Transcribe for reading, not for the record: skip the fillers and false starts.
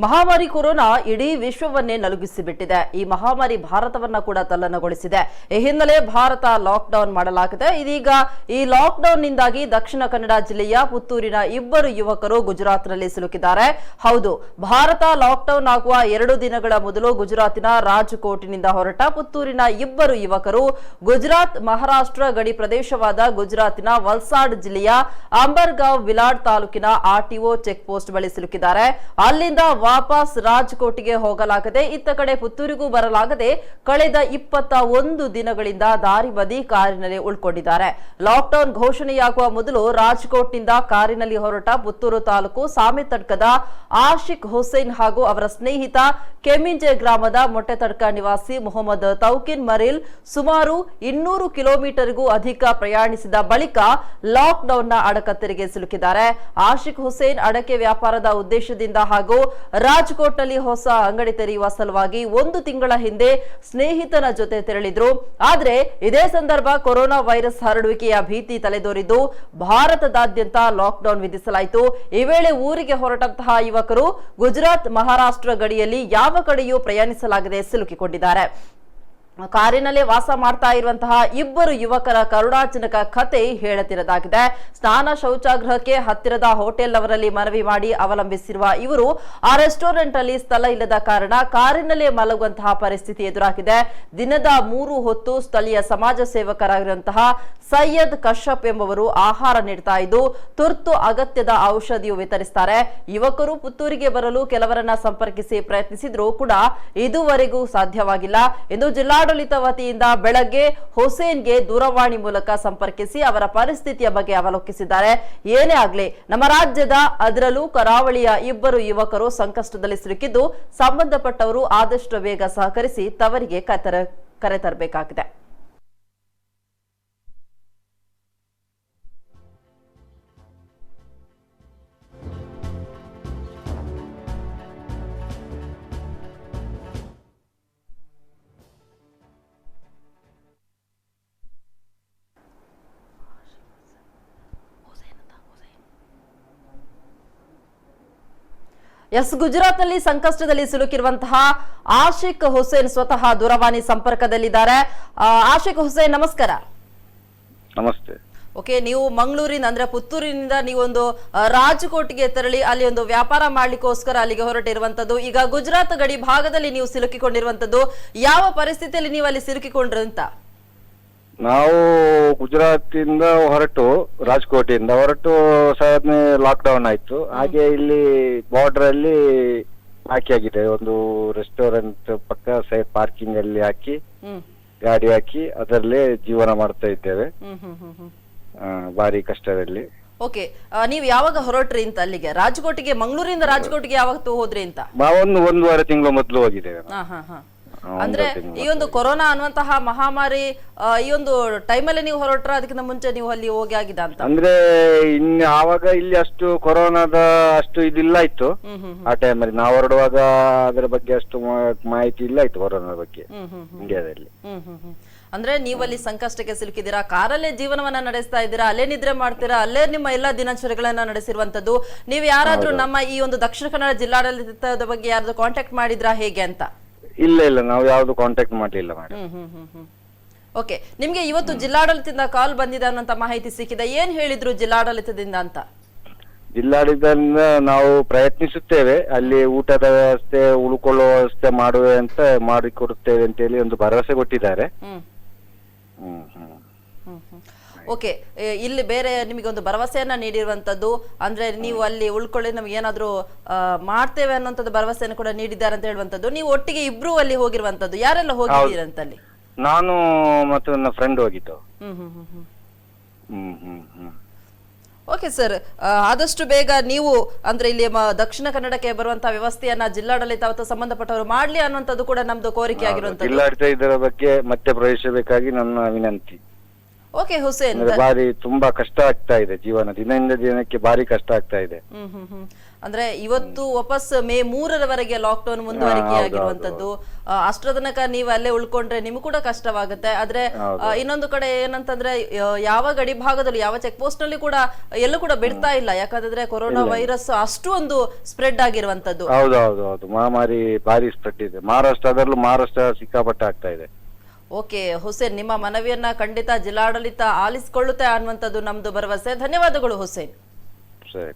ಮಹಾಮಾರಿ ಕೊರೋನಾ ಇಡೀ ವಿಶ್ವವನ್ನೇ ನಲುಗಿಸಿಬಿಟ್ಟಿದೆ. ಈ ಮಹಾಮಾರಿ ಭಾರತವನ್ನ ಕೂಡ ತಲ್ಲಣಗೊಳಿಸಿದೆ. ಈ ಹಿನ್ನೆಲೆ ಭಾರತ ಲಾಕ್ಡೌನ್ ಮಾಡಲಾಗಿದೆ. ಇದೀಗ ಈ ಲಾಕ್ಡೌನ್ ನಿಂದಾಗಿ ದಕ್ಷಿಣ ಕನ್ನಡ ಜಿಲ್ಲೆಯ ಪುತ್ತೂರಿನ ಇಬ್ಬರು ಯುವಕರು ಗುಜರಾತ್ನಲ್ಲಿ ಸಿಲುಕಿದ್ದಾರೆ. ಹೌದು, ಭಾರತ ಲಾಕ್ಡೌನ್ ಆಗುವ 2 ದಿನಗಳ ಮೊದಲು ಗುಜರಾತಿನ ರಾಜ್ಕೋಟ್ನಿಂದ ಹೊರಟ ಪುತ್ತೂರಿನ ಇಬ್ಬರು ಯುವಕರು ಗುಜರಾತ್ ಮಹಾರಾಷ್ಟ್ರ ಗಡಿ ಪ್ರದೇಶವಾದ ಗುಜರಾತಿನ ವಲ್ಸಾಡ್ ಜಿಲ್ಲೆಯ ಅಂಬರ್ಗಾಂವ್ ವಿಲಾಡ್ ತಾಲೂಕಿನ ಆರ್ಟಿಒ ಚೆಕ್ ಪೋಸ್ಟ್ ಬಳಿ ಸಿಲುಕಿದ್ದಾರೆ. ಅಲ್ಲಿಂದ ವಾಪಸ್ ರಾಜ್ಕೋಟ್ಗೆ ಹೋಗಲಾಗದೆ ಇತ್ತ ಕಡೆ ಪುತ್ತೂರಿಗೂ ಬರಲಾಗದೆ ಕಳೆದ 21 ದಿನಗಳಿಂದ ದಾರಿ ಬದಿ ಕಾರಿನಲ್ಲಿ ಉಳ್ಕೊಂಡಿದ್ದಾರೆ. ಲಾಕ್ಡೌನ್ ಘೋಷಣೆಯಾಗುವ ಮೊದಲು ರಾಜ್ಕೋಟ್ನಿಂದ ಕಾರಿನಲ್ಲಿ ಹೊರಟ ಪುತ್ತೂರು ತಾಲೂಕು ಸಾಮೆತಡ್ಕದ ಆಶಿಕ್ ಹುಸೇನ್ ಹಾಗೂ ಅವರ ಸ್ನೇಹಿತ ಕೆಮಿಂಜೆ ಗ್ರಾಮದ ಮೊಟ್ಟೆತಡ್ಕ ನಿವಾಸಿ ಮೊಹಮ್ಮದ್ ತೌಕಿನ್ ಮರಿಲ್ ಸುಮಾರು 200 ಕಿಲೋಮೀಟರ್ಗೂ ಅಧಿಕ ಪ್ರಯಾಣಿಸಿದ ಬಳಿಕ ಲಾಕ್ಡೌನ್ನ ಅಡಕತ್ತರಿಗೆ ಸಿಲುಕಿದ್ದಾರೆ. ಆಶಿಕ್ ಹುಸೇನ್ ಅಡಕೆ ವ್ಯಾಪಾರದ ಉದ್ದೇಶದಿಂದ ಹಾಗೂ ರಾಜ್ಕೋಟ್ನಲ್ಲಿ ಹೊಸ ಅಂಗಡಿ ತೆರೆಯುವ ಸಲುವಾಗಿ 1 ತಿಂಗಳ ಹಿಂದೆ ಸ್ನೇಹಿತನ ಜೊತೆ ತೆರಳಿದ್ರು. ಆದ್ರೆ ಇದೇ ಸಂದರ್ಭ ಕೊರೋನಾ ವೈರಸ್ ಹರಡುವಿಕೆಯ ಭೀತಿ ತಲೆದೋರಿದ್ದು ಭಾರತದಾದ್ಯಂತ ಲಾಕ್ಡೌನ್ ವಿಧಿಸಲಾಯಿತು. ಈ ವೇಳೆ ಊರಿಗೆ ಹೊರಟಂತಹ ಯುವಕರು ಗುಜರಾತ್ ಮಹಾರಾಷ್ಟ್ರ ಗಡಿಯಲ್ಲಿ ಯಾವ ಕಡೆಯೂ ಪ್ರಯಾಣಿಸಲಾಗದೆ ಸಿಲುಕಿಕೊಂಡಿದ್ದಾರೆ. ಕಾರಿನಲ್ಲೇ ವಾಸ ಮಾಡ್ತಾ ಇರುವಂತಹ ಇಬ್ಬರು ಯುವಕರ ಕರುಣಾಜನಕ ಕತೆ ಹೇಳತಿರದಾಗಿದೆ. ಸ್ನಾನ ಶೌಚಾಗೃಹಕ್ಕೆ ಹತ್ತಿರದ ಹೋಟೆಲ್ನವರಲ್ಲಿ ಮನವಿ ಮಾಡಿ ಅವಲಂಬಿಸಿರುವ ಇವರು ಆ ರೆಸ್ಟೋರೆಂಟ್ ಅಲ್ಲಿ ಸ್ಥಳ ಇಲ್ಲದ ಕಾರಣ ಕಾರಿನಲ್ಲೇ ಮಲಗುವಂತಹ ಪರಿಸ್ಥಿತಿ ಎದುರಾಗಿದೆ. ದಿನದ 3 ಹೊತ್ತು ಸ್ಥಳೀಯ ಸಮಾಜ ಸೇವಕರಾಗಿರುವಂತಹ ಸೈಯದ್ ಕಶ್ಯಪ್ ಎಂಬುವರು ಆಹಾರ ನೀಡ್ತಾ ಇದ್ದು ತುರ್ತು ಅಗತ್ಯದ ಔಷಧಿಯು ವಿತರಿಸುತ್ತಾರೆ. ಯುವಕರು ಪುತ್ತೂರಿಗೆ ಬರಲು ಕೆಲವರನ್ನ ಸಂಪರ್ಕಿಸಿ ಪ್ರಯತ್ನಿಸಿದ್ರೂ ಕೂಡ ಇದುವರೆಗೂ ಸಾಧ್ಯವಾಗಿಲ್ಲ ಎಂದು ಜಿಲ್ಲಾಡಳಿತ ವತಿಯಿಂದ ಬೆಳಗ್ಗೆ ಹುಸೇನ್ಗೆ ದೂರವಾಣಿ ಮೂಲಕ ಸಂಪರ್ಕಿಸಿ ಅವರ ಪರಿಸ್ಥಿತಿಯ ಬಗ್ಗೆ ಅವಲೋಕಿಸಿದ್ದಾರೆ. ಏನೇ ಆಗ್ಲಿ, ನಮ್ಮ ರಾಜ್ಯದ ಅದರಲ್ಲೂ ಕರಾವಳಿಯ ಇಬ್ಬರು ಯುವಕರು ಸಂಕಷ್ಟದಲ್ಲಿ ಸಿಲುಕಿದ್ದು ಸಂಬಂಧಪಟ್ಟವರು ಆದಷ್ಟು ಬೇಗ ಸಹಕರಿಸಿ ತವರಿಗೆ ಕರೆತರಬೇಕಾಗಿದೆ. ಗುಜರಾತ್ನಲ್ಲಿ ಸಂಕಷ್ಟದಲ್ಲಿ ಸಿಲುಕಿರುವಂತಹ ಆಶಿಕ್ ಹುಸೇನ್ ಸ್ವತಃ ದೂರವಾಣಿ ಸಂಪರ್ಕದಲ್ಲಿದ್ದಾರೆ. ಆಶಿಕ್ ಹುಸೇನ್, ನಮಸ್ಕಾರ. ನಮಸ್ತೆ. ಓಕೆ, ನೀವು ಮಂಗಳೂರಿನ ಅಂದ್ರೆ ಪುತ್ತೂರಿನಿಂದ ನೀವೊಂದು ರಾಜ್ಕೋಟ್ಗೆ ತೆರಳಿ ಅಲ್ಲಿ ಒಂದು ವ್ಯಾಪಾರ ಮಾಡ್ಲಿಕ್ಕೋಸ್ಕರ ಅಲ್ಲಿಗೆ ಹೊರಟಿರುವಂತದ್ದು. ಈಗ ಗುಜರಾತ್ ಗಡಿ ಭಾಗದಲ್ಲಿ ನೀವು ಸಿಲುಕಿಕೊಂಡಿರುವಂತದ್ದು. ಯಾವ ಪರಿಸ್ಥಿತಿಯಲ್ಲಿ ನೀವು ಅಲ್ಲಿ ಸಿಲುಕಿಕೊಂಡ್ರಿ ಅಂತ? ನಾವು ಗುಜರಾತಿಂದ ಹೊರಟು ರಾಜ್ಕೋಟಿಂದ ಹೊರಟು ಸಾಧಾರಣ ಲಾಕ್ಡೌನ್ ಆಯ್ತು. ಹಾಗೆ ಇಲ್ಲಿ ಬಾರ್ಡರ್ ಅಲ್ಲಿ ಆಗಿದೆ ಒಂದು ರೆಸ್ಟೋರೆಂಟ್ ಪಕ್ಕ ಸೈಡ್ ಪಾರ್ಕಿಂಗ್ ಅಲ್ಲಿ ಹಾಕಿ ಗಾಡಿ ಹಾಕಿ ಅದರಲ್ಲೇ ಜೀವನ ಮಾಡ್ತಾ ಇದ್ದೇವೆ. ಭಾರಿ ಕಷ್ಟದಲ್ಲಿ. ಓಕೆ, ನೀವು ಯಾವಾಗ ಹೊರಟ್ರಿ ಅಂತ ಅಲ್ಲಿಗೆ? ರಾಜ್ಕೋಟ್ಗೆ, ಮಂಗಳೂರಿಂದ ರಾಜ್ಕೋಟ್ಗೆ ಯಾವತ್ತು ಹೋದ್ರಿ ಅಂತ? ನಾವೊಂದು 1.5 ತಿಂಗಳು ಮೊದಲು ಹೋಗಿದ್ದೇವೆ. ಅಂದ್ರೆ ಈ ಒಂದು ಕೊರೋನಾ ಅನ್ನುವಂತಹ ಮಹಾಮಾರಿ ಈ ಒಂದು ಟೈಮಲ್ಲಿ ನೀವು ಹೊರಟ್ರ, ಅದಕ್ಕಿಂತ ಮುಂಚೆ ನೀವು ಅಲ್ಲಿ ಹೋಗಿ ಆಗಿದ ಅಂತ? ಅಂದ್ರೆ ಇನ್ನು ಆವಾಗ ಇಲ್ಲಿ ಅಷ್ಟು ಕೊರೋನಾದ ಅಷ್ಟು ಇದಿಲ್ಲ ಇತ್ತು. ಆ ಟೈಮಲ್ಲಿ ನಾವು ಹೊರಡುವಾಗ ಅದರ ಬಗ್ಗೆ ಅಷ್ಟು ಮಾಹಿತಿ ಇಲ್ಲ ಇತ್ತು ಕೊರೋನಾ ಬಗ್ಗೆ ಇಂಡಿಯಾದಲ್ಲಿ. ಅಂದ್ರೆ ನೀವಲ್ಲಿ ಸಂಕಷ್ಟಕ್ಕೆ ಸಿಲುಕಿದ್ದೀರಾ, ಕಾರಲ್ಲೇ ಜೀವನವನ್ನ ನಡೆಸ್ತಾ ಇದ್ದೀರಾ, ಅಲ್ಲೇ ನಿದ್ರೆ ಮಾಡ್ತೀರಾ, ಅಲ್ಲೇ ನಿಮ್ಮ ಎಲ್ಲಾ ದಿನಚರಿಗಳನ್ನ ನಡೆಸಿರುವಂತದ್ದು. ನೀವು ಯಾರಾದ್ರೂ ನಮ್ಮ ಈ ಒಂದು ದಕ್ಷಿಣ ಕನ್ನಡ ಜಿಲ್ಲಾಡಳಿತದ ಬಗ್ಗೆ ಯಾರಾದ್ರೂ ಕಾಂಟ್ಯಾಕ್ಟ್ ಮಾಡಿದ್ರಾ ಹೇಗೆ ಅಂತ? ಇಲ್ಲ, ನಾವು ಯಾವ್ದು ಕಾಂಟ್ಯಾಕ್ಟ್ ಮಾಡಲಿಲ್ಲ ಮೇಡಮ್. ಓಕೆ, ನಿಮ್ಗೆ ಇವತ್ತು ಜಿಲ್ಲಾಡಳಿತದಿಂದ ಕಾಲ್ ಬಂದಿದೆ ಅನ್ನೋಂತ ಮಾಹಿತಿ ಸಿಕ್ಕಿದೆ. ಏನ್ ಹೇಳಿದ್ರು ಜಿಲ್ಲಾಡಳಿತದಿಂದ ಅಂತ? ಜಿಲ್ಲಾಡಳಿತದಿಂದ ನಾವು ಪ್ರಯತ್ನಿಸುತ್ತೇವೆ, ಅಲ್ಲಿ ಊಟದ ವ್ಯವಸ್ಥೆ, ಉಳ್ಕೊಳ್ಳುವ ವ್ಯವಸ್ಥೆ ಮಾಡುವೆ ಅಂತ ಮಾಡಿಕೊಡುತ್ತೇವೆ ಅಂತ ಹೇಳಿ ಒಂದು ಭರವಸೆ ಕೊಟ್ಟಿದ್ದಾರೆ. ಓಕೆ, ಇಲ್ಲಿ ಬೇರೆ ನಿಮಗೆ ಒಂದು ಭರವಸೆಯನ್ನ ನೀಡಿರುವಂತದ್ದು ಅಂದ್ರೆ ನೀವು ಅಲ್ಲಿ ಉಳ್ಕೊಳ್ಳಿ, ನಮ್ಗೆ ಏನಾದ್ರು ಮಾಡ್ತೇವೆ ಅನ್ನೋಂಥದ್ದು ಭರವಸೆಯನ್ನು ಕೂಡ ನೀಡಿದ್ದಾರೆ ಅಂತ ಹೇಳುವಂತದ್ದು. ನೀವು ಒಟ್ಟಿಗೆ ಇಬ್ರು ಅಲ್ಲಿ ಹೋಗಿರುವಂತದ್ದು. ಯಾರೆಲ್ಲ ಹೋಗಿದ್ದೀರಂತ ಅಲ್ಲಿ? ನಾನು ಮತ್ತು ನನ್ನ ಫ್ರೆಂಡ್ ಹೋಗಿದ್ದು. ಓಕೆ ಸರ್, ಆದಷ್ಟು ಬೇಗ ನೀವು ಅಂದ್ರೆ ಇಲ್ಲಿ ದಕ್ಷಿಣ ಕನ್ನಡಕ್ಕೆ ಬರುವಂತಹ ವ್ಯವಸ್ಥೆಯನ್ನ ಜಿಲ್ಲಾಡಳಿತ ಅಥವಾ ಸಂಬಂಧಪಟ್ಟವರು ಮಾಡ್ಲಿ ಅನ್ನುವಂಥದ್ದು ಕೂಡ ನಮ್ದು ಕೋರಿಕೆ ಆಗಿರುವಂತದ್ದು. ಜಿಲ್ಲಾಡಳಿತ ಇದರ ಬಗ್ಗೆ ಮತ್ತೆ ಪ್ರವೇಶಬೇಕಾಗಿ ನನ್ನ ವಿನಂತಿ. ಓಕೆ ಹುಸೇನ್, ಬಾರಿ ತುಂಬಾ ಕಷ್ಟ ಆಗ್ತಾ ಇದೆ, ಜೀವನ ದಿನದಿಂದ ದಿನಕ್ಕೆ ಬಾರಿ ಕಷ್ಟ ಆಗ್ತಾ ಇದೆ. ಅಂದ್ರೆ ಇವತ್ತು ವಾಪಸ್ ಮೇ 3ರವರೆಗೆ ಲಾಕ್ಡೌನ್ ಮುಂದುವರಿಕೆ ಆಗಿರುವಂತದ್ದು. ಅಷ್ಟರ ತನಕ ನೀವು ಅಲ್ಲೇ ಉಳ್ಕೊಂಡ್ರೆ ನಿಮ್ಗೂ ಕೂಡ ಕಷ್ಟವಾಗುತ್ತೆ. ಆದ್ರೆ ಇನ್ನೊಂದು ಕಡೆ ಏನಂತಂದ್ರೆ ಯಾವ ಗಡಿ ಭಾಗದಲ್ಲಿ ಯಾವ ಚೆಕ್ ಪೋಸ್ಟ್ ನಲ್ಲಿ ಕೂಡ ಎಲ್ಲೂ ಕೂಡ ಬಿಡ್ತಾ ಇಲ್ಲ, ಯಾಕಂದ್ರೆ ಕೊರೋನಾ ವೈರಸ್ ಅಷ್ಟು ಒಂದು ಸ್ಪ್ರೆಡ್ ಆಗಿರುವಂತದ್ದು. ಹೌದು ಮಹಾಮಾರಿ ಭಾರಿ ಸ್ಪ್ರೆಡ್ ಇದೆ. ಮಹಾರಾಷ್ಟ್ರ ಸಿಕ್ಕಾಪಟ್ಟೆ ಆಗ್ತಾ ಇದೆ. ಓಕೆ ಹುಸೇನ್, ನಿಮ್ಮ ಮನವಿಯನ್ನ ಖಂಡಿತ ಜಿಲ್ಲಾಡಳಿತ ಆಲಿಸಿಕೊಳ್ಳುತ್ತೆ ಅನ್ನುವಂಥದ್ದು ನಮ್ದು ಭರವಸೆ. ಧನ್ಯವಾದಗಳು ಹುಸೇನ್. ಸರಿ.